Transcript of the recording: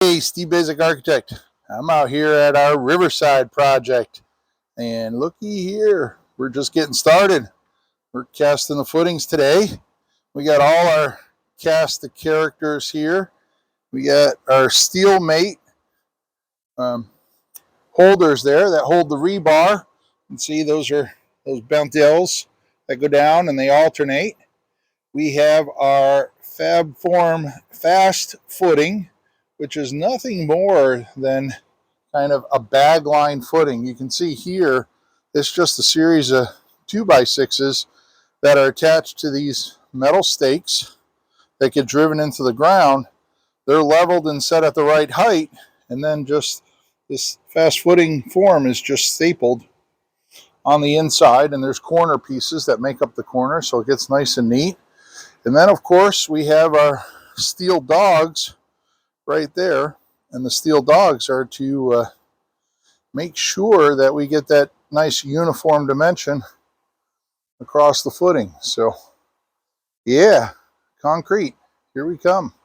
Hey, Steve Basic Architect. I'm out here at our Riverside project, and looky here, we're just getting started. We're casting the footings today. We got all our cast the characters here. We got our steel mate holders there that hold the rebar. You can see those are those bent L's that go down and they alternate. We have our Fab Form fast footing, which is nothing more than kind of a bag line footing. You can see here, it's just a series of 2x6s that are attached to these metal stakes that get driven into the ground. They're leveled and set at the right height, and then just this fast footing form is just stapled on the inside, and there's corner pieces that make up the corner, so it gets nice and neat. And then, of course, we have our steel dogs right there, and the steel dogs are to make sure that we get that nice uniform dimension across the footing. So, yeah, concrete, here we come.